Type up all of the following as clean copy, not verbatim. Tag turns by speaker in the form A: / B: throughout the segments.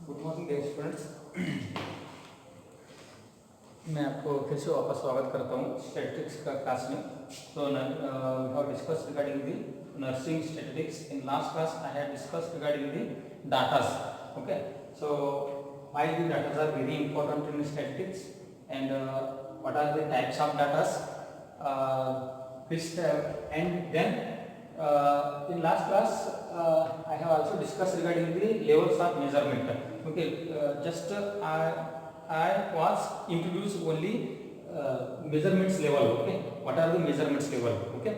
A: Good morning dear students. मैं आपको फिर से वापस स्वागत करता हूँ स्टैटिस्टिक्स का क्लास में। तो we have discussed regarding the nursing statistics. In last class I have discussed regarding the datas. Okay, so why the datas are very important in statistics and what are the types of datas, and then in last class I have also discussed regarding the levels of measurement. Okay, just I was introduced only measurements level. Okay, what are the measurements level? Okay,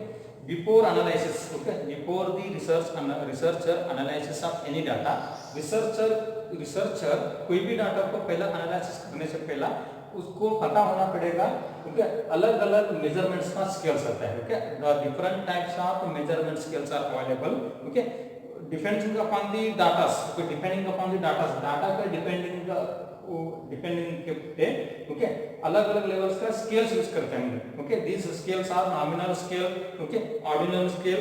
A: before analysis, okay, before the researcher analysis of any data, researcher कोई भी data को पहला analysis करने से पहला उसको पता होना पड़ेगा ओके अलग अलग मेजरमेंट्स का स्केल्स होता है. Okay, the different types of measurement scales are available. Okay, depending upon the datas. Okay, depending upon the datas, data पे डिपेंडिंग पे ओके अलग अलग लेवल्स का स्केल्स यूज करते हैं. Okay, this scales are nominal scale, okay, ordinal scale,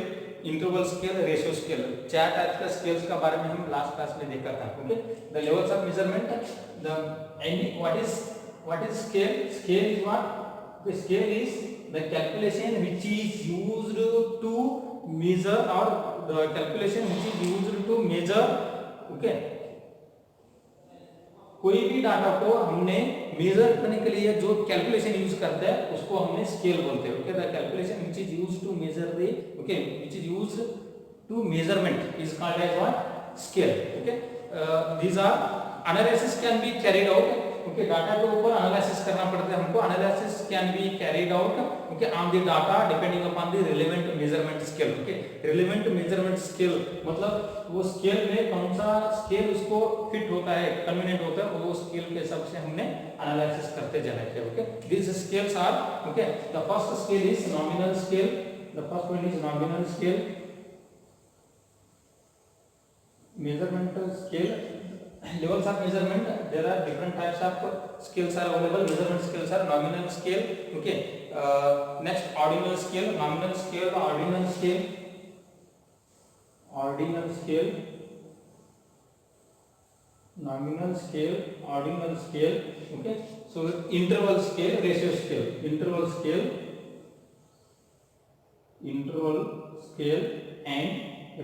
A: interval scale, ratio scale. चार types का scales का बारे में हम लास्ट क्लास में देखा था. Okay, the levels of measurement, the any what is scale. Scale is what? The scale is the calculation which is used to measure, और the calculation which is used to measure. Okay, कोई भी data को हमने major करने के लिए जो calculation use करते हैं उसको हमने स्केल बोलते हैं. Okay, the calculation which is used to measure the, okay, which is used to measurement is called as what? Scale. Okay, these are analysis can be carried out. Okay, data के ऊपर analysis करना पड़ता है हमको. Analysis can be carried out okay on the data depending upon the relevant measurement scale. Okay, relevant measurement scale मतलब वो scale में कौन सा स्केल उसको फिट होता है, कन्वीनियंट होता है, वो स्केल के हिसाब से हमने एनालिसिस करते जाना है. Okay, this scales are, okay, the first scale is nominal scale. The first one is nominal scale. Measurement scale, levels of measurement, there are different types of scales are available. Measurement scales are nominal scale. Okay, next ordinal scale, nominal scale, ordinal scale, ordinal scale, nominal scale, ordinal scale. Okay, so interval scale, ratio scale, interval scale, interval scale and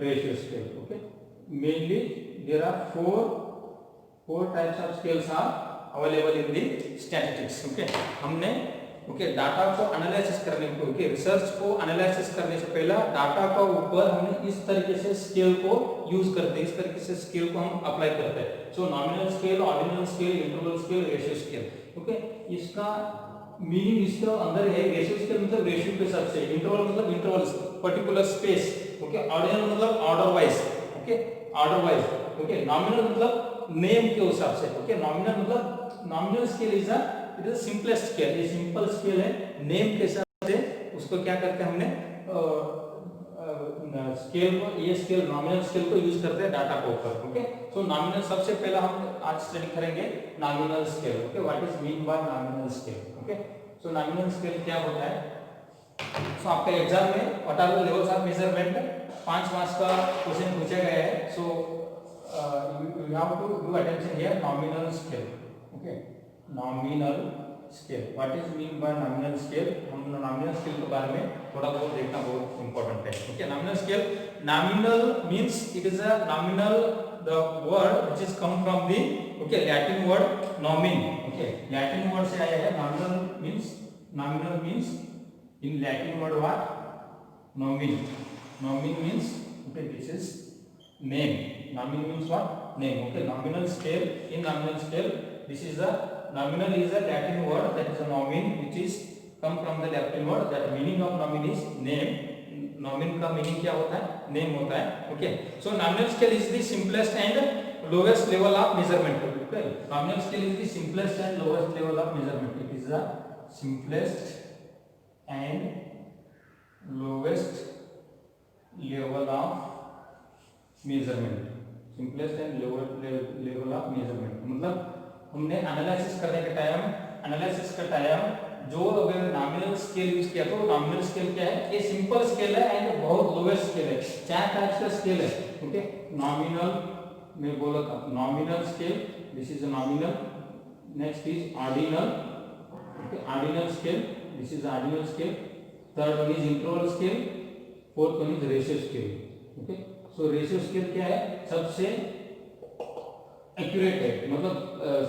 A: ratio scale. Okay, mainly there are four types of scales are available in the statistics. Okay, हमने okay data को analysis करने को, okay, research को analysis करने से पहला data का ऊपर हमने इस तरीके से स्केल को यूज करते हैं, इस तरीके से स्केल को हम अप्लाई करते हैं. सो nominal scale, ordinal scale, interval scale, ratio scale. Okay, इसका मीनिंग इसके अंदर है. रेशियो स्केल मतलब रेशियो के हिसाब से, इंटरवल मतलब interval particular space. Okay, ordinal मतलब order wise. Okay, order wise. Okay, nominal मतलब नेम के हिसाब से. ओके, नॉमिनल मतलब nominal scale is it is simplest scale. ये सिंपल स्केल है, नेम के हिसाब से उसको क्या करते हैं हमने स्केल को, ये स्केल नॉमिनल स्केल को यूज करते हैं डाटा के ऊपर. ओके, सो नॉमिनल सबसे पहला हम आज स्टडी करेंगे nominal scale. Okay, what is mean by nominal scale. Okay, so nominal scale क्या होता है? सो आपके एग्जाम में what are the levels of measurement 5 marks का क्वेश्चन पूछा गया है. सो you have to do attention here. Nominal scale. Okay, nominal scale. What is mean by nominal scale? हम nominal scale के बारे में थोड़ा बहुत देखना बहुत important है. Okay, nominal scale. Nominal means it is a nominal, the word which is come from the, okay, Latin word nomen. Okay, Latin word से आया है. Nominal means in Latin word what? Nomen. Nomen means, okay, this is name. Nomen means what? Name. Okay, nominal scale. In nominal scale, this is the nominal is a Latin word, that is a nomen which is come from the Latin word. That meaning of nomen is name. Nomen का meaning क्या होता है? Name होता है. Okay, so nominal scale is the simplest and lowest level of measurement. Okay, nominal scale is the simplest and lowest level of measurement. It is the simplest and lowest level of measurement. Simplest and lowest level of measurement मतलब हमने analysis करने के time जो अगर nominal scale use किया तो nominal scale क्या है? ये सिंपल स्केल है एंड बहुत लोएस्ट स्केल है. चार टाइप्स का स्केल है. ओके, नॉमिनल, मैं बोला था nominal scale, this is a nominal, next is ordinal, okay ordinal scale, this is ordinal scale, third one is interval scale, fourth one is ratio scale, okay. So ratio scale क्या है, सबसे accurate है, मतलब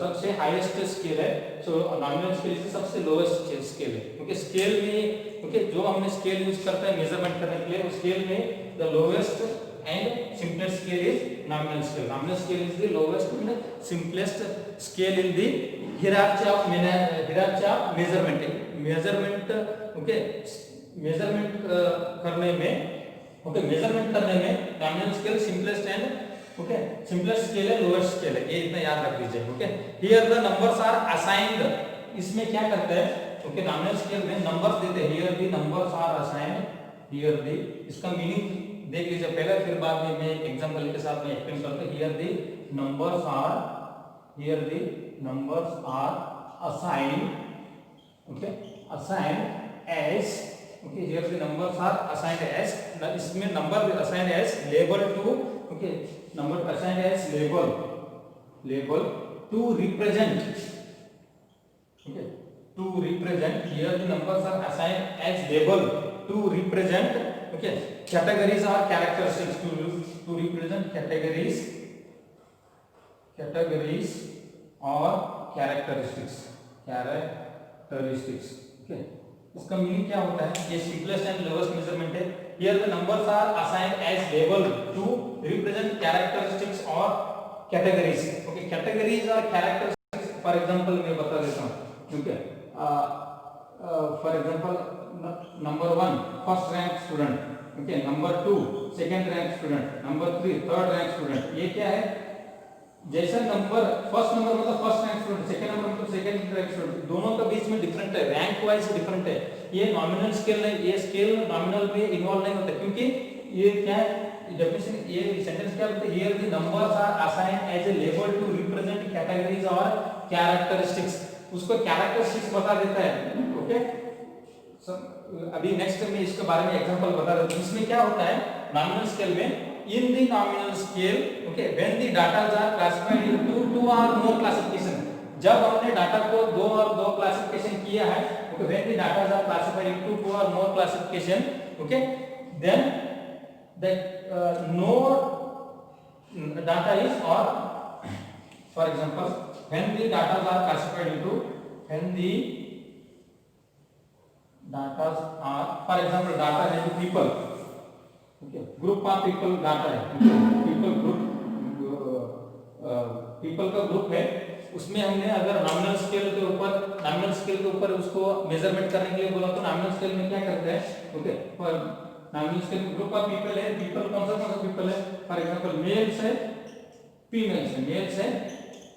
A: सबसे highest scale है। सो nominal scale से सबसे lowest scale है, ओके। स्केल में ओके जो हमने स्केल यूज करते हैं मेजरमेंट करने के लिए, उस स्केल में the lowest and simplest scale is nominal scale. Nominal scale is the lowest and simplest scale in the hierarchy of measurement। Measurement okay measurement करने में ओके मेजरमेंट करने में nominal scale simplest and okay simplest scale है, lowest scale है, ये इतना याद रख लीजिए, okay. Here the numbers are assigned, इसमें क्या करते हैं ओके नॉमिनल स्केल में नंबर्स देते हैं, here the numbers are assigned, here the, इसका मीनिंग देख लीजिए पहले, फिर बाद में मैं एग्जांपल के साथ में एक्सप्लेन करता हूं। Here the numbers are, here the numbers are assigned, okay assigned as, okay here the numbers are assigned as, इसमें number assigned as label to, okay number assigned as label to represent, okay to represent, here the numbers are assigned as label to represent okay categories or characteristics, to represent categories or characteristics, okay. इसका meaning क्या होता है, ये simplest and lowest measurement है। Here the numbers are assigned as label to represent characteristics और categories, okay categories और characteristics. For example मैं बता देता हूं, okay for example number 1 first rank student, okay number 2 second rank student, number 3 third rank student. ये क्या है, जैसा नंबर फर्स्ट नंबर मतलब first rank student, second number मतलब सेकंड रैंक स्टूडेंट, दोनों का बीच में डिफरेंट है, रैंक वाइज डिफरेंट है। ये नॉमिनल स्केल है, ये स्केल नॉमिनल में इन्वॉल्व नहीं होता, क्योंकि ये क्या है डेफिनेशन, ये सेंटेंस क्या बोलते हैं, here the numbers are assigned as a label to represent categories और कैरेक्टरिस्टिक्स, उसको कैरेक्टरिस्टिक्स बता देता है, ओके। अभी नेक्स्ट में इसके बारे में एग्जांपल बता देता हूं। इसमें क्या होता है नॉमिनल स्केल में, in the nominal scale okay when the data are classified into 2 और मोर क्लासिफिकेशन, जब हमने डाटा को 2 और 2 क्लासिफिकेशन किया है, okay when the data are classified into 2 और more classification, okay then the no data is, और for example when the data are classified into, when the data are, for example data है people, okay group of people data है, people group people का group है, उसमें हमने अगर nominal scale के ऊपर उसको मेजरमेंट करने के लिए बोला, तो नॉमिनल स्केल में क्या करते हैं, ओके नॉमिनल स्केल में ग्रुप ऑफ पीपल है, पीपल कौन सा पीपल है, फॉर एग्जांपल मेल से फीमेल से, मेल से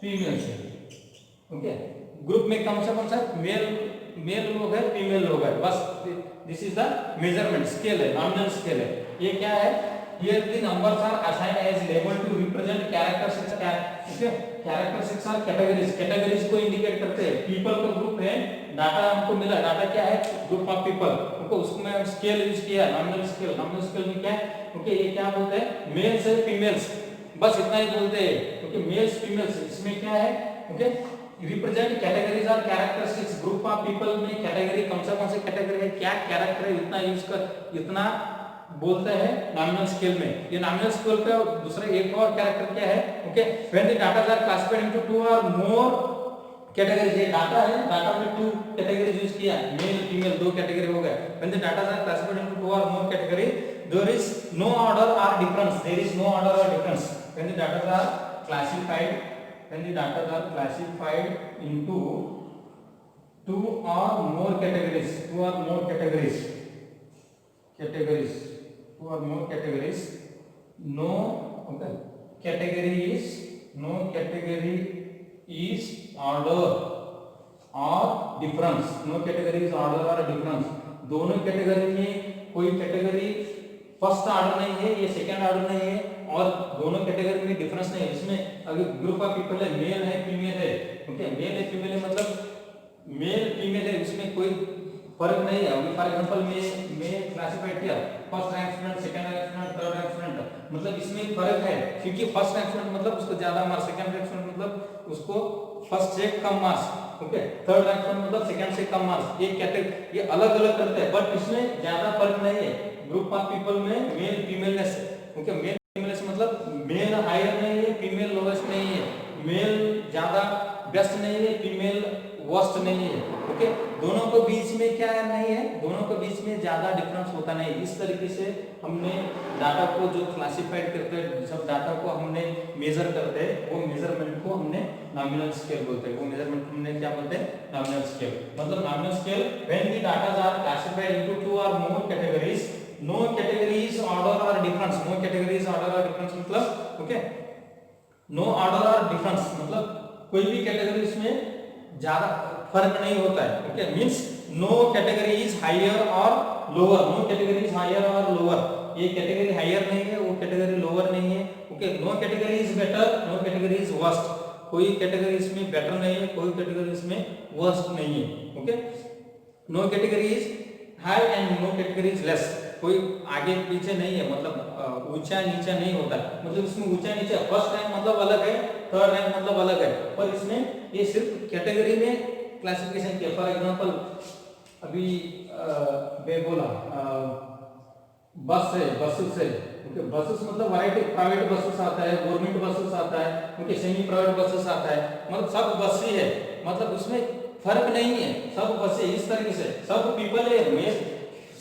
A: फीमेल से, ओके ग्रुप में कौन सा मेल लोग है फीमेल लोग है, बस this is the measurement scale है, नॉमिनल स्केल है। ये क्या है, here the numbers are assigned as label to represent characteristics, okay characteristics और कैटेगरीज को इंडिकेट करते हैं। पीपल का ग्रुप है, डाटा हमको मिला, डाटा क्या है ग्रुप ऑफ पीपल, ओके उसमें स्केल यूज किया नॉमिनल स्केल में क्या है, ओके ये क्या बोलते हैं मेल्स है फीमेल्स, बस इतना ही बोलते हैं, ओके मेल्स फीमेल्स। इसमें क्या है, ओके रिप्रेजेंट कैटेगरीज और कैरेक्टरिस्टिक्स, ग्रुप ऑफ पीपल में कैटेगरी कौन से कैटेगरी है, क्या कैरेक्टर है, इतना यूज कर, इतना बोलते हैं नॉमिनल स्केल में। ये नॉमिनल स्केल का दूसरा एक और कैरेक्टर क्या है, okay when the data are classified into 2 और मोर कैटेगरीज, ये डाटा है, डाटा में 2 कैटेगरीज यूज किया, मेल फीमेल 2 कैटेगरी हो गए। When the data are classified into 2 और more category, there is no order और difference, there is no order और difference. When the data are classified, when the data are classified into 2 or more categories, 2 or more categories, 2 or more categories, no okay no category is order or difference, no category is order or difference। दोनों category में कोई category first order नहीं है, ये second order नहीं है, और दोनों कैटेगरी में डिफरेंस नहीं है। इसमें अगर ग्रुप ऑफ पीपल है, मेल है फीमेल है, ओके मेल है फीमेल है मतलब मेल फीमेल है, इसमें कोई फर्क नहीं है। फॉर एग्जांपल मैं क्लासिफाइड किया first rank student, second rank student, third rank student, मतलब इसमें फर्क है, क्योंकि फर्स्ट रैंक स्टूडेंट मतलब उसको ज्यादा मार्क्स, सेकंड रैंक स्टूडेंट मतलब उसको फर्स्ट से कम marks, okay, third rank student मतलब सेकंड से कम मार्क्स। ये कैटेगरी, ये अलग अलग करते हैं, बट इसमें ज्यादा फर्क नहीं है। ग्रुप ऑफ पीपल में mail femaleness, okay, mail femaleness मतलब मेल हायर नहीं है, फीमेल लोवेस्ट नहीं है, मेल ज्यादा बेस्ट नहीं है, फीमेल वर्स्ट नहीं है, ओके। दोनों के बीच में क्या नहीं है, दोनों के बीच में ज्यादा डिफरेंस होता नहीं। इस तरीके से हमने डाटा को जो क्लासिफाइड करते हैं, सब डाटा को हमने मेजर करते हैं, वो मेजरमेंट को हमने नॉमिनल स्केल बोलते हैं। वो मेजरमेंट हमने क्या बोलते हैं, नॉमिनल स्केल। मतलब nominal scale when the data are classified into two और more categories, no categories order और डिफरेंस, नो कैटेगरीज ऑर्डर और डिफरेंस मतलब, ओके, नो ऑर्डर और डिफरेंस मतलब कोई भी कैटेगरी इसमें ज्यादा फर्क नहीं होता है, okay, means no category is higher और lower, no category is higher और लोअर, ये कैटेगरी हायर नहीं है, वो कैटेगरी लोअर नहीं है, okay. No category is better, no category is worst, कोई कैटेगरी इसमें बेटर नहीं है, कोई कैटेगरी इसमें वर्स्ट नहीं है, okay. No category is high and no category is less, कोई आगे पीछे नहीं है, मतलब ऊंचा नीचा नहीं होता, मतलब इसमें ऊंचा नीचा, फर्स्ट रैंक मतलब अलग है, थर्ड रैंक मतलब अलग है, पर इसमें ये सिर्फ कैटेगरी में क्लासिफिकेशन किया। फॉर एग्जांपल अभी मैं बोला बस है, बसेस है, ओके, बसेस मतलब वैरायटी, प्राइवेट बसेस आता है, गवर्नमेंट बसेस आता है, ओके, सेमी प्राइवेट बसेस आता है, मतलब सब बस ही है, मतलब उसमें फर्क नहीं है, सब बसें इस तरीके से, सब पीपल है, मेल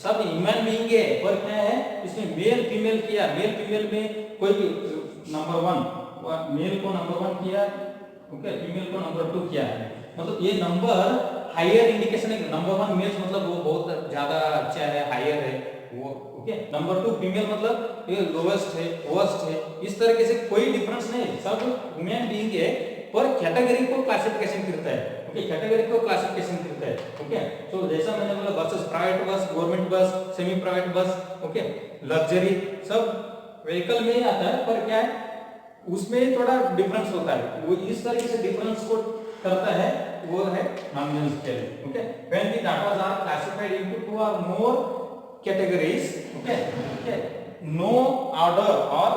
A: सब ह्यूमन बीइंग है, पर क्या है इसमें मेल फीमेल किया, मेल फीमेल में कोई नंबर 1 मेल को नंबर 1 किया, ओके, फीमेल को नंबर 2 किया है, मतलब ये नंबर हायर इंडिकेशन है। नंबर 1 मेल मतलब वो बहुत ज्यादा अच्छा है, हायर है वो, ओके। नंबर 2 फीमेल मतलब ये लोवेस्ट है, वर्स्ट है, इस तरीके से कोई डिफरेंस नहीं, सब ह्यूमन बीइंग है, पर कैटेगरी को क्लासिफिकेशन करता है, ओके, कैटेगरी को क्लासिफिकेशन करता है, ओके। तो जैसा मैंने बोला बसेस, प्राइवेट बस, गवर्नमेंट बस, semi private bus, okay, luxury, सब व्हीकल में ही आता है, पर क्या है उसमें थोड़ा डिफरेंस होता है, वो इस तरीके से डिफरेंस को करता है, वो है nominal scale, okay. When the data are classified into two और more categories, okay, okay, no order और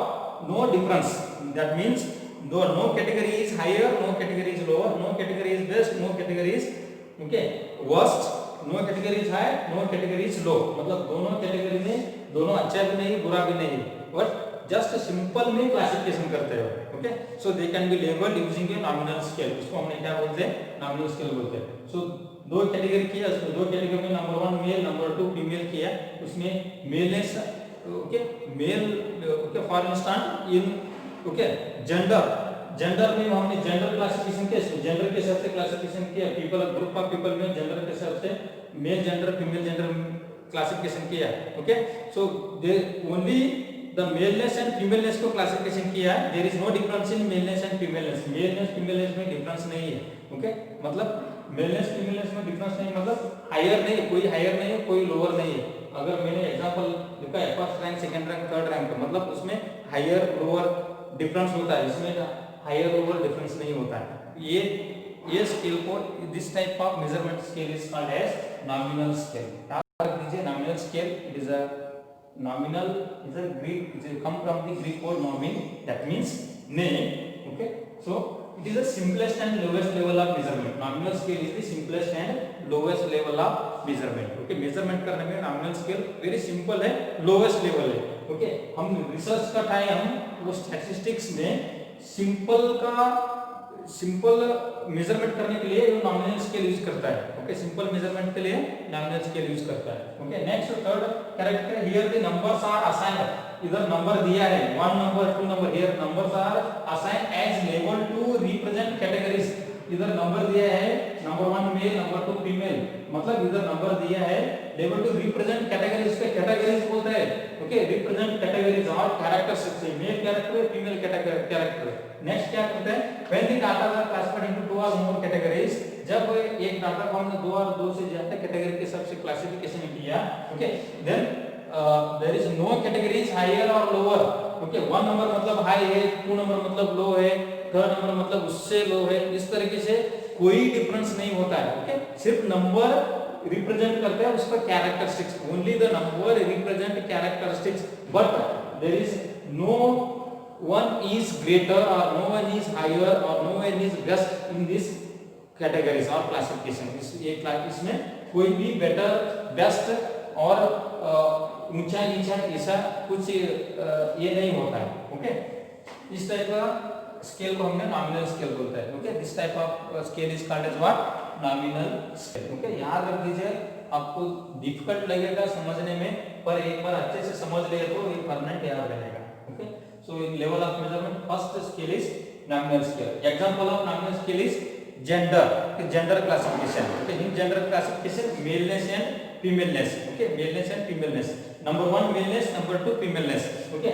A: no difference, that means no category is higher, no category is lower, no category is best, no category is, okay, worst, no category is high, no category is low, मतलब दोनों category में दोनों अच्छा भी नहीं बुरा भी नहीं, बट जस्ट सिंपल में क्लासिफिकेशन करते हो, okay. So they can be labelled using a nominal scale, इसको हमने क्या बोलते हैं, नॉमिनल स्केल बोलते हैं। सो दो कैटेगरी किया, उसमें दो कैटेगरी में नंबर 1 मेल, नंबर 2 फीमेल किया, उसमें maleness, okay, male, okay, for instance in, okay, gender में हमने जेंडर क्लासिफिकेशन किया, जेंडर के हिसाब से क्लासिफिकेशन किया, पीपल, ग्रुप ऑफ पीपल में जेंडर के हिसाब से male gender female gender classification किया, okay. So they only the maleness and femaleness को क्लासिफिकेशन किया, there is no difference in maleness and femaleness, maleness femaleness में डिफरेंस नहीं है, ओके, मतलब मेलनेस फीमेलनेस में डिफरेंस नहीं, मतलब हायर नहीं, कोई हायर नहीं है, कोई लोअर नहीं है। अगर मैंने एग्जांपल लिखा है first rank, second rank, third rank, मतलब उसमें हायर लोअर डिफरेंस होता है, इसमें हायर लोअर डिफरेंस नहीं होता है। ये स्केल को, this type of measurement scale is called as nominal scale. याद रख दीजिए nominal scale, it is a nominal is a Greek, it is come from the Greek word nomin, that means name, okay. So it is the simplest and lowest level of measurement. Nominal scale is the simplest and lowest level of measurement, okay. measurement करने में nominal scale very simple है, lowest level है, okay. हम research का time हम वो statistics में simple measurement करने के लिए नॉमिनल स्केल यूज करता है, ओके, सिंपल मेजरमेंट के लिए नॉमिनल स्केल यूज करता है, okay. Next third character, here the numbers are assigned, इधर नंबर दिया है 1 number 2 number, here numbers are assigned as label to represent categories, इधर नंबर दिया है नंबर 1 मेल, नंबर 2 फीमेल, मतलब इधर नंबर दिया है लेबल टू रिप्रेजेंट कैटेगरीज के, कैटेगरीज बोलते हैं, ओके, रिप्रेजेंट कैटेगरीज और characteristics, male character female character. Next क्या करते हैं, when the data are classified into two और मोर कैटेगरीज, जब एक डाटा को हमने 2 और 2 से ज्यादा कैटेगरी के हिसाब से क्लासिफिकेशन किया, okay, then there is no categories higher और लोअर, ओके। 1 नंबर मतलब हाई है, 2 नंबर मतलब लो है, थर्ड नंबर मतलब उससे लो है, इस तरीके से कोई डिफरेंस नहीं होता है, ओके। सिर्फ नंबर रिप्रेजेंट करता है उसका characteristics, only the number represent characteristics, but there is no one is greater और नो वन इज हायर और no one is best in this categories और क्लासिफिकेशन। इसमें कोई भी बेटर बेस्ट और ऊंचा नीचा ऐसा कुछ ये नहीं होता है। ओके, इस टाइप का स्केल को हमने नॉमिनल स्केल बोलते हैं। Okay, this type of scale is called as what, nominal scale. Okay, याद रख दीजिए, आपको डिफिकल्ट लगेगा समझने में, पर एक बार अच्छे से समझ लिए तो ये परमानेंट याद रहेगा। Okay, so in level of measurement first scale is nominal scale. Example of nominal scale is gender classification. Okay, in gender classification maleness and femaleness. Okay, maleness and femaleness. Number 1 maleness, number 2 femaleness. Okay,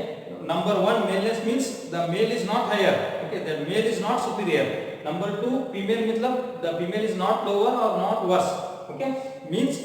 A: number 1 maleness means the male is not higher. Okay, the male is not superior. Number 2 female मतलब the female is not lower or not worse. Okay, means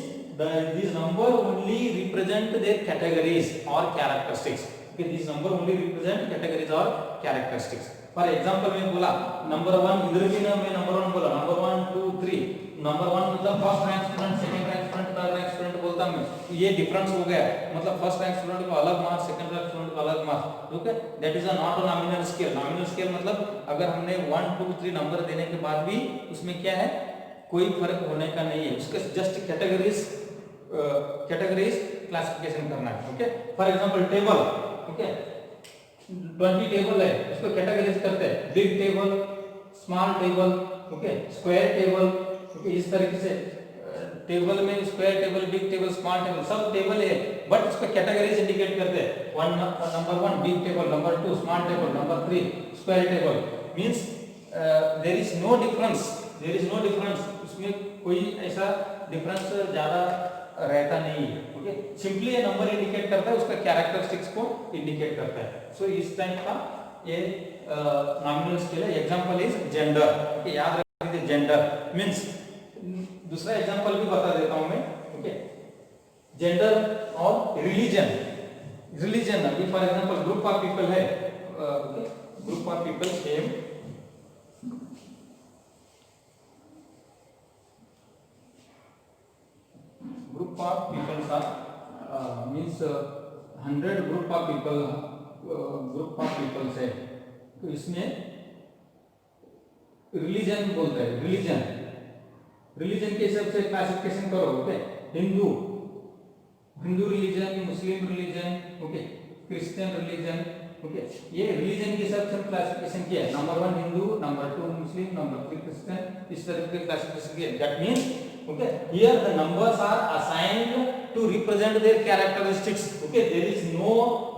A: these number only represent their categories or characteristics. Okay, these number only represent categories or characteristics. For example मैं बोला number 1, इधर भी ना मैं number 1 बोला, number 1 2 3, number 1 मतलब first rank student, second rank student, third rank student बोलता मैं, ये डिफरेंस हो गया, मतलब फर्स्ट रैंक स्टूडेंट को अलग मार्क्स, सेकंड रैंक स्टूडेंट को अलग marks. Okay, that is not a nominal scale. Nominal scale मतलब अगर हमने 1 2 3 नंबर देने के बाद भी उसमें क्या है, कोई फर्क होने का नहीं है, उसके जस्ट कैटेगरीज क्लासिफिकेशन करना है। Okay, for example table. Okay, 20 table है, उसको कैटेगरीज करते हैं, big table, small table, okay, square table. Okay, इस तरीके से टेबल में square table, big table, small table सब टेबल है, बट उसको कैटेगरीज इंडिकेट करते हैं। Number 1 big table, number 2 small table, number 3 square table. Means there is no difference, उसमें कोई ऐसा डिफरेंस ज्यादा रहता नहीं है। ओके, सिंपली ये नंबर इंडिकेट करता है, उसका कैरेक्टरिस्टिक्स को इंडिकेट करता है। सो इस टाइप का ये नॉमिनल स्केल है। Example is gender. ओके, याद रखिए जेंडर मींस, दूसरा एग्जांपल भी बता देता हूं मैं। ओके, जेंडर और रिलीजन अभी for example group of people है। Okay, group of people same group of people are means 100 group of people है, तो इसमें रिलीजन बोलते हैं। रिलीजन के हिसाब से क्लासिफिकेशन करो। ओके, हिंदू रिलीजन, मुस्लिम religion, okay, Christian religion. Okay, ये रिलीजन के हिसाब से क्लासिफिकेशन किया है। नंबर 1 हिंदू, नंबर 2 मुस्लिम, नंबर 3 क्रिश्चियन, इस तरह के क्लासिफिकेशन किया है। That means okay, here the numbers are assigned to represent their characteristics. Okay, there is no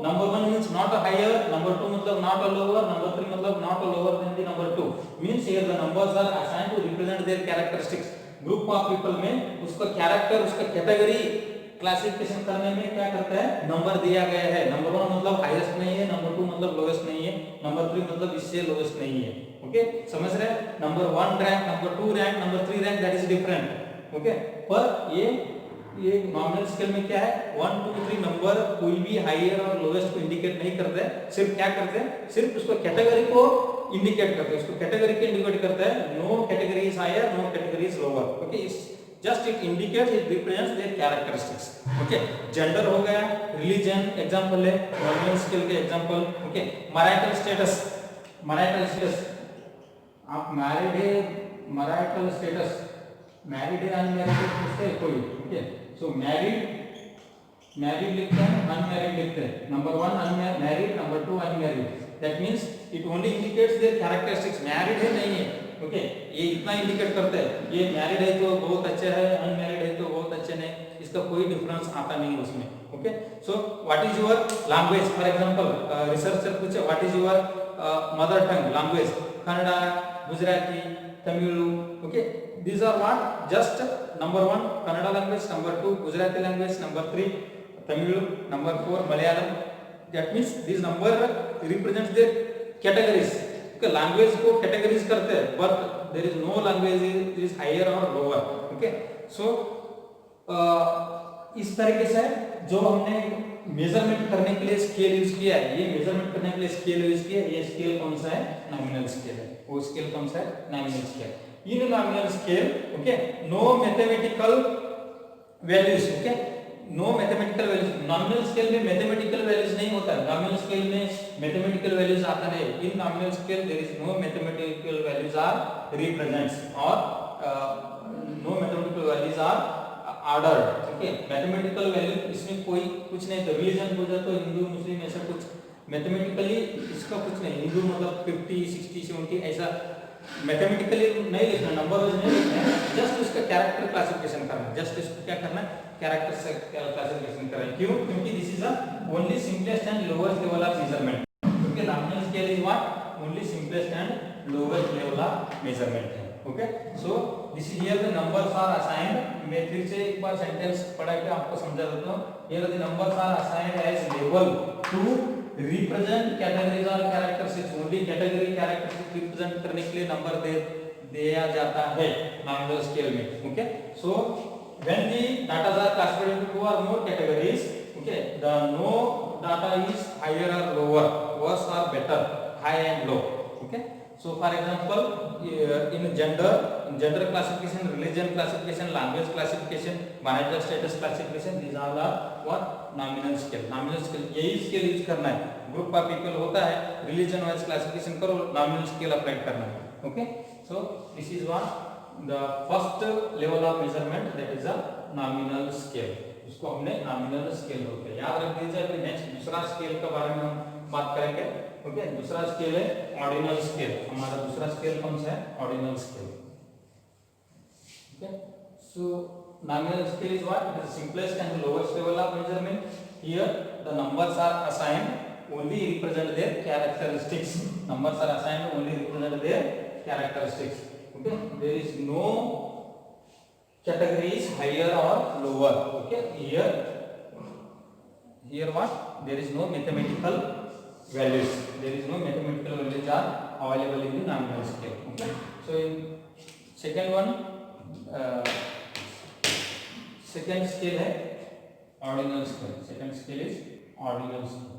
A: number 1 means not a higher, number 2 मतलब not a lower, number 3 मतलब not a lower than the number 2, means here the numbers are assigned to represent their characteristics. group of people में उसका character, उसका category classification करने में क्या करता है, नंबर दिया गया है। नंबर 1 मतलब हाईएस्ट नहीं है, नंबर 2 मतलब लोएस्ट नहीं है, नंबर 3 मतलब इससे लोएस्ट नहीं है। ओके, समझ रहे हैं? Number 1 rank, number 2 rank, number 3 rank, that is different. Okay, पर ये नॉमिनल स्केल में क्या है, 1 2 3 नंबर कोई भी हायर और लोएस्ट को इंडिकेट नहीं करते हैं, सिर्फ क्या करते हैं, सिर्फ उसको कैटेगरी को इंडिकेट करते हैं, उसको कैटेगरी के इंडिकेट करता है। No category is higher, no category is lower. Okay, just it indicates, it represents their characteristics. Okay, gender हो गया, रिलीजन एग्जांपल है, नॉमिनल स्केल के एग्जांपल। ओके, मैरिटल स्टेटस, आप मैरिड है, मैरिटल स्टेटस, मैरिड है unmarried पूछते हैं कोई। ओके, सो मैरिड लिखते हैं, अनमैरिड लिखते हैं। Number 1 unmarried, number 2 unmarried, that means it only indicates there characteristics. Married है नहीं है, ओके, ये इतना इंडिकेट करता है, ये मैरिड है तो बहुत अच्छा है, अनमैरिड है तो बहुत अच्छे नहीं, इसका कोई डिफरेंस आता नहीं उसमें। Okay, so what is your language, for example researcher पूछे what is your mother tongue language, Kannada, Gujarati, Tamil. Okay, these are what, just number 1 Kannada language, number 2 Gujarati language, number 3 Tamil, number 4 Malayalam. That means these number represents their categories. Okay, language को categories करते हैं, but there is no language is higher or lower. Okay, so इस तरीके से जो हमने measurement करने के लिए स्केल यूज किया है, ये मेजरमेंट करने के लिए स्केल यूज किया है, ये स्केल कौन सा है, नॉमिनल स्केल है। वो स्केल कौन सा है, nominal scale. In nominal scale, okay, no mathematical values, okay, no mathematical values, nominal scale में मैथमेटिकल वैल्यूज नहीं होता है, नॉमिनल स्केल में मैथमेटिकल वैल्यूज आता है, in nominal scale there is no mathematical values are represents or no mathematical values are ordered, ठीक है। Mathematical value इसमें कोई कुछ नहीं, तो रिलीजन को तो हिंदू मुस्लिम ऐसा कुछ मैथमेटिकली इसका कुछ नहीं, हिंदू मतलब 50 60 70 ऐसा मैथमेटिकली नहीं लिखना, नंबर वाइज नहीं लिखना है, जस्ट उसका कैरेक्टर क्लासिफिकेशन करना है, जस्ट इसको क्या करना है, कैरेक्टर से क्लासिफिकेशन करना है। क्यों? क्योंकि this is a only simplest and lowest level of measurement, क्योंकि nominal scale is what only simplest and lowest level of measurement है। Okay, so this is here the numbers are assigned. मैं फिर से एक बार सेंटेंस पढ़ा के आपको समझा देता हूं। Here the numbers are assigned as level to represent categories और characteristics, only category characteristic represent करने के लिए नंबर दिया जाता है नॉमिनल स्केल में। Okay, so when the data are classified into two और more categories, okay, the no data is higher और lower, worse or better, high and low. Okay, so for example in gender classification, religion classification, language classification, marital status classification, these all are what nominal scale यही scale use करना है। Group of people होता है, religion wise classification करो, nominal scale apply करना है। Okay, so this is what the first level of measurement, that is a nominal scale, उसको हमने नॉमिनल स्केल बोलते हैं। याद रख दीजिए। अभी नेक्स्ट दूसरा स्केल के बारे में हम बात करेंगे। ओके, दूसरा स्केल है ऑर्डिनल स्केल। हमारा दूसरा स्केल कौन सा है? Ordinal scale. Okay, so nominal scale is what? It is simplest and lowest level of measurement. Here the numbers are assigned only represent their characteristics. Numbers are assigned only represent their characteristics. Okay, there is no categories higher or lower. Okay, here what? There is no mathematical values. There is no mathematical values are available in the nominal scale. Okay, so in second one, second scale है ordinal scale. Second scale is ordinal scale.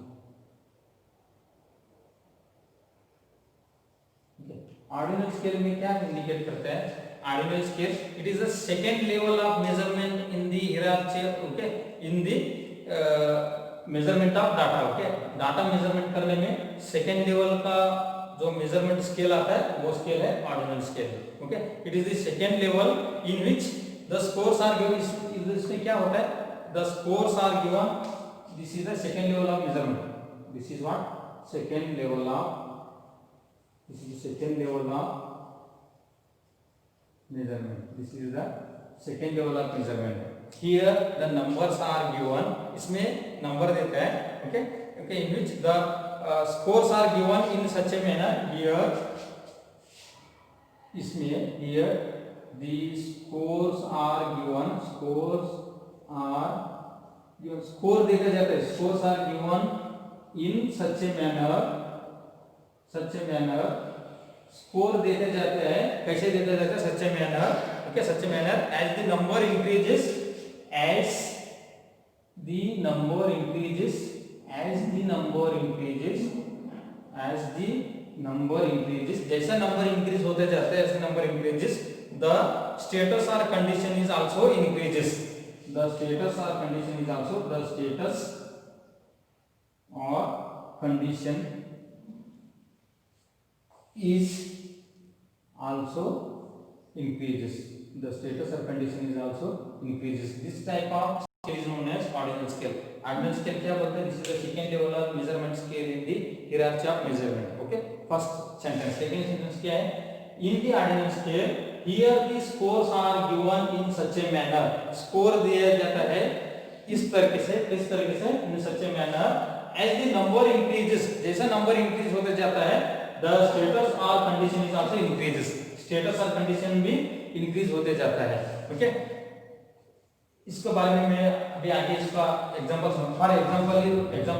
A: Ordinal scale में क्या indicate करता है? Ordinal scale it is the second level of measurement in the hierarchy, okay, in the measurement of data. Okay, data measurement करने में second level का जो measurement scale आता है वो स्केल है ordinal scale. Okay, it is the second level in which the scores are given. इसमें क्या होता है? The scores are given, this is the second level of measurement. This is what? Second level of, this is the second level of measurement. This is the second level of measurement. Here the numbers are given. इसमें number देता है, okay, okay, in which the scores are given in such a manner. Here इसमें here the scores are given. Scores are given. Score देखा जाता है. Scores are given in such a manner. Such manner score देते जाते हैं। कैसे देते जाते हैं? Such manner, okay, such manner as the number increases, as the number increases, as the number increases, as the number increases, जैसा number increase होते जाते हैं ऐसे number increases, the status or condition is also increases. The status or condition is also, the status or condition is also increases. The status or condition is also increases. This type of scale is known as ordinal scale. Ordinal scale क्या बोलते हैं? This is the second level of measurement scale in the hierarchy of measurement. Okay, first sentence. Second sentence क्या है? In the ordinal scale, here the scores are given in such a manner. Score दिया जाता है इस तरीके से, in such a manner as the number increases. जैसा number increase होते जाता है, the status or condition is also increases. Status और condition भी increase होते जाता है। ओके, इसके बारे में मैं अभी आगे इसका एग्जांपल, फॉर एग्जांपल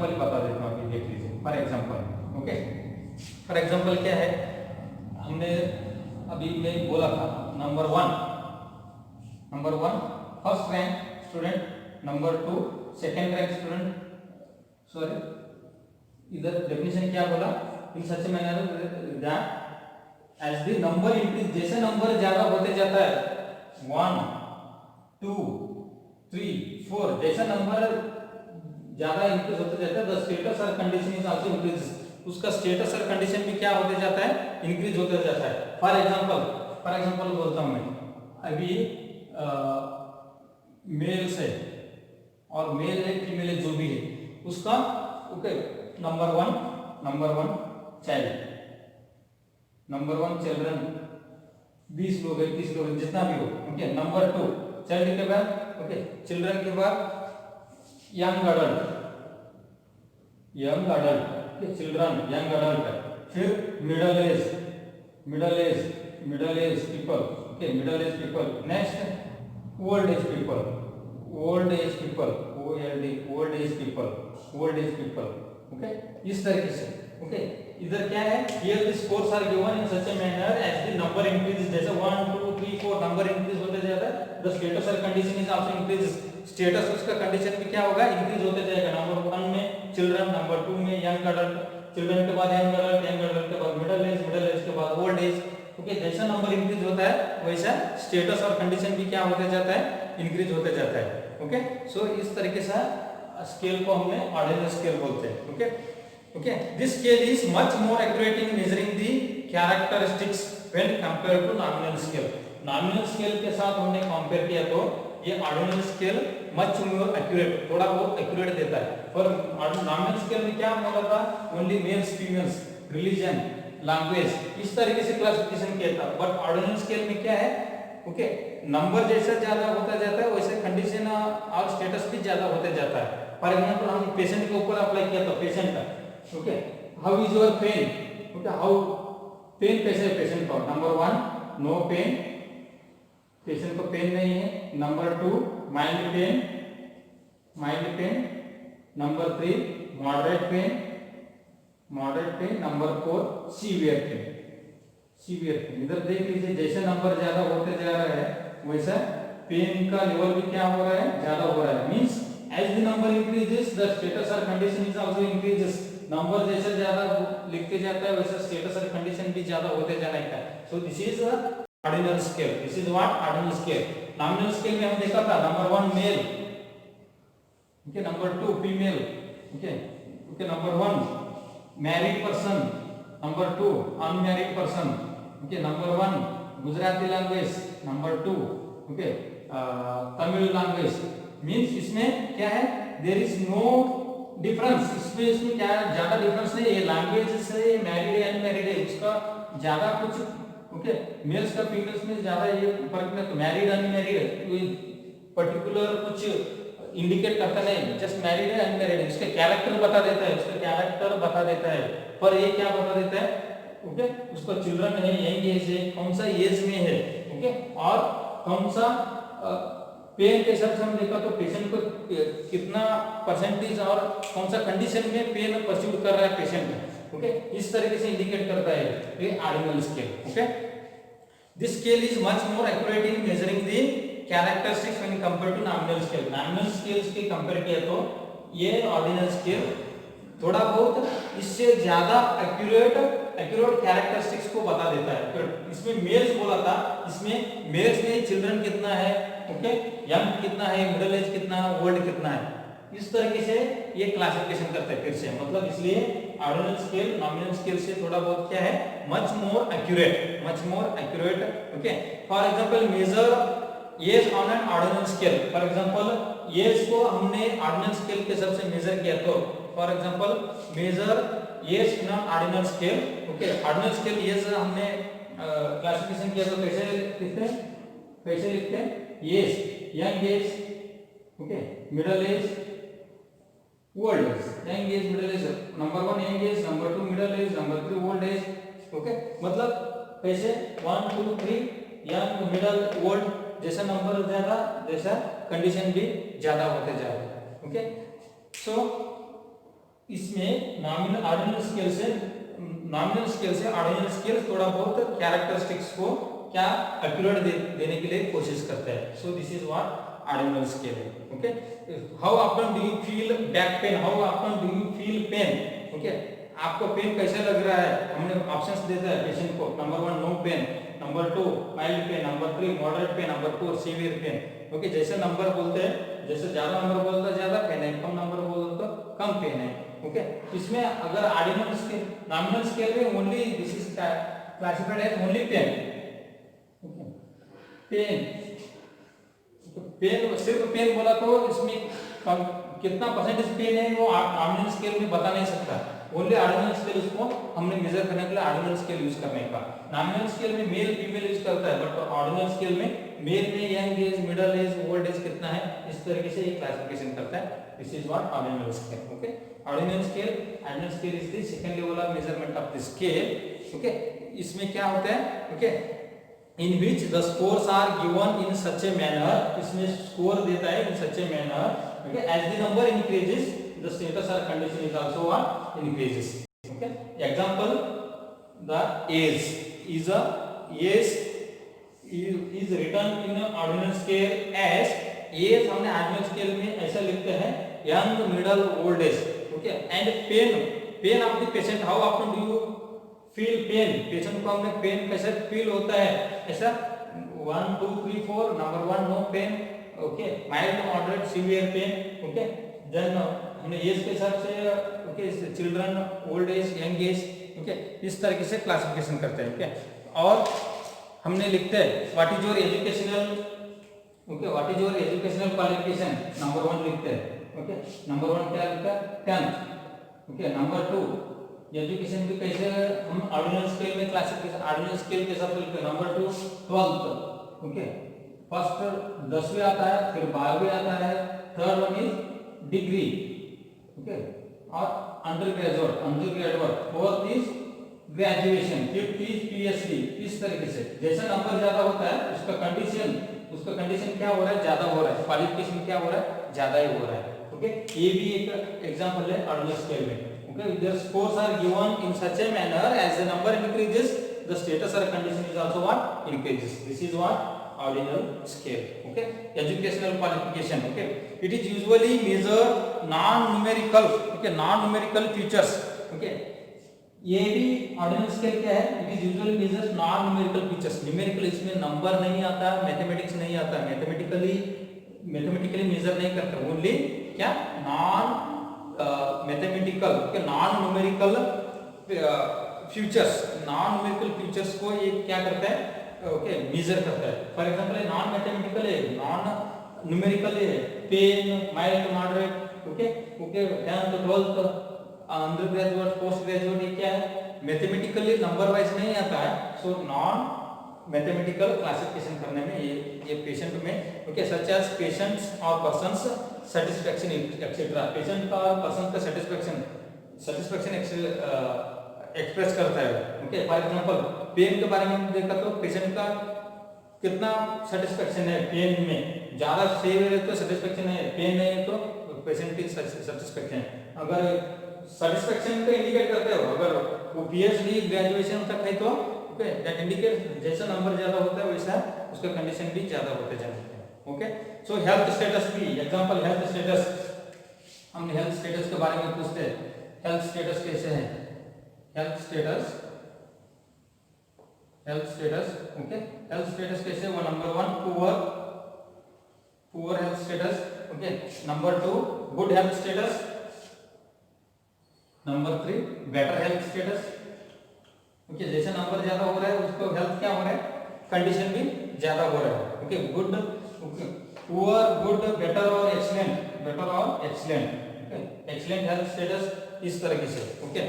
A: ही बता देता हूँ। अभी देख लीजिए for example. Okay, for example क्या है? हमने अभी मैं बोला था number one first rank student, number 2 second rank student. Sorry, इधर डेफिनेशन क्या बोला? In such manner that as the number increase, जैसे नंबर ज्यादा होते जाता है 1 2 3 4 जैसा नंबर ज्यादा इंक्रीज होते जाता है the status or condition is also increase, उसका स्टेटस और कंडीशन भी क्या होते जाता है, इंक्रीज होते जाता है। फॉर एग्जांपल बोलता हूं मैं, अभी मेल से और मेल है फीमेल है जो भी है उसका, okay, number one child, number 1 children 20 लोग है 30 लोग जितना भी हो, ओके। नंबर 2 चाइल्ड के बाद, ओके, चिल्ड्रन के बाद young adult, children young adult, फिर middle age people, okay, middle age people, next old age people, old age people, okay, इस तरीके से, ओके। इधर क्या है, here the scores are given in such a manner as the number increases, जैसे 1 2 3 4 number increase होते जाता है, the status or condition is also increase, status उसका कंडीशन भी क्या होगा, इंक्रीज होते जाएगा। नंबर 1 में चिल्ड्रन, नंबर 2 में यंग अडल्ट, चिल्ड्रन के बाद यंग अडल्ट के बाद मिडिल एज के बाद ओल्ड एज, ओके। जैसा नंबर इंक्रीज होता है वैसा स्टेटस और कंडीशन भी क्या होते जाता है, इंक्रीज होते जाता है, ओके। सो इस तरीके से स्केल को हमने ऑर्डिनल स्केल बोलते हैं, okay. This scale is much more accurate in measuring the characteristics when compared to nominal scale. Nominal scale के साथ हमने कंपेयर किया तो ये ordinal scale much more accurate, थोड़ा बहुत एक्यूरेट देता है। पर नॉमिनल स्केल में क्या बोला था, only mails females, religion, language, इस तरीके से क्लासिफिकेशन किया था। बट ऑर्डिनल स्केल में क्या है, ओके, नंबर जैसा ज्यादा होता जाता है वैसे कंडीशन और स्टेटस भी ज्यादा होते जाता है। फॉर एग्जांपल हम पेशेंट के ऊपर अप्लाई किया था, पेशेंट का, okay, how is your pain, okay, how pain कैसे है पेशेंट का, नंबर 1 नो पेन, पेशेंट को पेन नहीं है। Number 2 mild pain, number 3 moderate pain, number 4 severe pain. इधर देख लीजिए, जैसे नंबर ज्यादा होते जा रहा है वैसा पेन का लेवल भी क्या हो रहा है, ज्यादा हो रहा है। Means as the number increases the status or condition is also increases. Number जैसे ज्यादा लिखते जाता है वैसा स्टेटस और कंडीशन भी ज्यादा होते जाने का। So this is ordinal scale, this is what ordinal scale. Nominal scale में हम देखा था number 1 male, okay, number 2 female, okay, number 1 married person, number 2 unmarried person, okay, number 1 Gujarati language, number 2 okay Tamil language. Means इसमें क्या है, there is no difference, इसमें क्या है, ज्यादा डिफरेंस नहीं है। लैंग्वेज से मैरिड है अनमैरिड है उसका ज्यादा कुछ, ओके, मेल्स का फीमेल्स में ज्यादा ये फर्क नहीं। तो मैरिड अनमैरिड कोई पर्टिकुलर कुछ इंडिकेट करता नहीं, जस्ट मैरिड है अनमैरिड है, उसके कैरेक्टर बता देता है, पर ये क्या बता देता है, ओके, उसको चिल्ड्रन है, यंग एज है, कौन सा एज में है, ओके, और कौन सा पेन के हिसाब से हम देखा तो पेशेंट को कितना परसेंटेज और कौन सा कंडीशन में पेन परस्यूट कर रहा है पेशेंट, ओके, इस तरीके से इंडिकेट करता है ये ordinal scale, okay. This scale is much more accurate in measuring the characteristics when compared to nominal scale. Nominal scales के कंपेयर किया तो ये ऑर्डिनल स्केल थोड़ा बहुत इससे ज्यादा एक्यूरेट कैरेक्टरिस्टिक्स को बता देता है। इसमें मेल्स बोला था, इसमें मेल्स में चिल्ड्रन कितना है, ओके, यंग कितना है, मिडिल एज कितना है, ओल्ड कितना है, इस तरीके से ये क्लासिफिकेशन करते हैं। फिर से मतलब इसलिए ऑर्डिनल स्केल नॉमिनल स्केल से थोड़ा बहुत क्या है, much more accurate, okay. For example measure age on an ordinal scale. For example age को हमने ऑर्डिनल स्केल के हिसाब से मेजर किया तो for example measure age in ordinal scale, okay, ordinal scale age हमने क्लासिफिकेशन किया तो कैसे लिखते हैं age, young age, okay, middle age, old age, young age, middle age, number 1 young age, number 2 middle age, number 3 old age, okay. मतलब कैसे 1 2 3 young middle old, जैसा number ज्यादा जैसा कंडीशन भी ज्यादा होते जा रहे हैं, ओके। सो इसमें नॉमिनल ऑर्डिनल स्केल से ऑर्डिनल स्केल थोड़ा बहुत कैरेक्टरिस्टिक्स को क्या एक्यूरेट देने के लिए कोशिश करते हैं। So this is what ordinal scale है, okay. How often do you feel back pain, how often do you feel pain, okay, आपको पेन कैसे लग रहा है, हमने ऑप्शंस देता है पेशेंट को, number 1 no pain, number 2 mild pain, number 3 moderate pain, number 4 severe pain, okay. जैसे नंबर बोलते हैं जैसे ज्यादा नंबर बोल तो ज्यादा पेन है, कम नंबर बोल तो कम पेन है। ओके, इसमें अगर ऑर्डिनल स्केल, नॉमिनल स्केल में only this is classified as only pain. Pain, pain सिर्फ पेन बोला तो इसमें कितना परसेंटेज पेन है वो नॉमिनल स्केल में बता नहीं सकता। ओनली ऑर्डिनल स्केल उसको हमने मेजर करने के लिए ऑर्डिनल स्केल यूज करने का। नॉमिनल स्केल में मेल फीमेल यूज करता है, बट ऑर्डिनल स्केल में मेल में young age, middle age, old age कितना है, इस तरीके से ये क्लासिफिकेशन करता है। This is what ordinal scale. Okay, ordinal scale, ordinal scale is the second level of measurement of the scale. Okay, इसमें क्या होता है, okay, in which the scores are given in such a manner, इसमें score देता है in such a manner, okay, as the number increases the status or condition is also what increases. Okay, example, the age is written in ordinal scale as age हमने ordinal scale में ऐसा लिखते हैं young, middle, old age. Okay, and pain of the patient, how often do you feel pain, patient को हमने pain कैसे feel होता है, ऐसा 1 2 3 4, number 1 no pain, okay, mild, moderate, severe pain. Okay, then हमने एज के हिसाब से, okay, children, old age, young age, okay, इस तरीके से क्लासिफिकेशन करते हैं। ओके, और हमने लिखते हैं what is your educational, okay, what is your educational qualification, number 1 लिखते हैं। ओके, नंबर 1 क्या लिखता है, 10th। ओके, नंबर 2 एजुकेशन भी कैसे हम ऑर्डिनल स्केल में क्लासिफिकेशन, ऑर्डिनल स्केल के हिसाब से लिखते हैं। Number 2 12th। ओके, फर्स्ट 10वीं आता है, फिर 12वीं आता है, third one is degree, okay, और undergraduate, fourth is graduation, fifth is PhD. इस तरीके से जैसा नंबर ज्यादा होता है उसका कंडीशन क्या हो रहा है, ज्यादा हो रहा है, क्वालिफिकेशन क्या हो रहा है, ज्यादा ही हो रहा है। ओके, ये भी एक एग्जांपल है ऑर्डिनल स्केल में। Okay, there scores are given in such a manner as the number increases the status or condition is also what increases. This is what ordinal scale. Okay, educational qualification. Okay, it is usually measure non-numerical, okay, non-numerical features. Okay, ये भी ordinal scale क्या है, it is usually measures non-numerical features. numerical इसमें number नहीं आता, mathematics नहीं आता, mathematically major नहीं करता, ओनली क्या non mathematical, non numerical features, non numerical features को ये क्या करता है, ओके, मेजर करता है। फॉर एग्जांपल नॉन मैथमेटिकल है, नॉन न्यूमेरिकल है, pain, mild, moderate, okay, 10th 12th, undergraduate, postgraduate, ये क्या है, मैथमेटिकली नंबर वाइज नहीं आता है। सो नॉन मैथमेटिकल क्लासिफिकेशन करने में ये पेशेंट में, ओके, सच एज पेशेंट्स और पर्सन्स सेटिस्फैक्शन एक्सेट्रा, पेशेंट का और पर्सन का सेटिस्फैक्शन एक्सप्रेस करता है। ओके, फॉर एग्जांपल पेन के बारे में देखा तो पेशेंट का कितना सेटिस्फैक्शन है पेन में, ज्यादा सेवियर है तो सेटिस्फैक्शन है, पेन नहीं है तो पेशेंट की सेटिस्फैक्शन है। अगर सेटिस्फैक्शन को इंडिकेट करते हो, अगर वो पीएचडी ग्रेजुएशन तक है तो ओके, दैट इंडिकेट जैसा नंबर ज्यादा होता है वैसा उसका कंडीशन भी ज्यादा होते जाते हैं। ओके, सो हेल्थ स्टेटस भी एग्जांपल, हेल्थ स्टेटस, हमने हेल्थ स्टेटस के बारे में पूछते हैं, हेल्थ स्टेटस कैसे है, health status, okay, health status कैसे, वो number 1 poor health status, okay, number 2 good health status, number 3 better health status. Okay, जैसे नंबर ज्यादा हो रहा है उसको हेल्थ क्या हो रहा है, कंडीशन भी ज्यादा हो रहा है। Okay, good, okay, poor, good, better और excellent, okay, excellent health status इस तरीके से। ओके,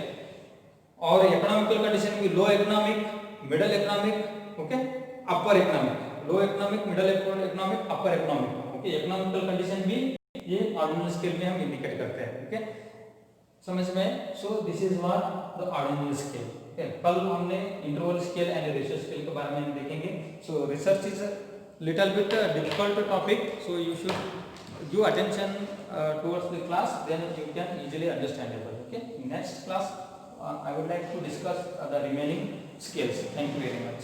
A: और इकोनॉमिकल कंडीशन भी low economic, middle economic, okay, upper economic, low economic, middle economic, upper economic. Okay, economical condition भी ये ऑर्डिनल स्केल में हम इंडिकेट करते हैं। ओके, समझ में। So this is what the ordinal scale. Okay, कल हमने interval scale and ratio scale के बारे में देखेंगे। So research is little bit difficult topic, so you should give attention towards the class, then you can easily understandable. Okay, next class I would like to discuss the remaining scales. Thank you very much.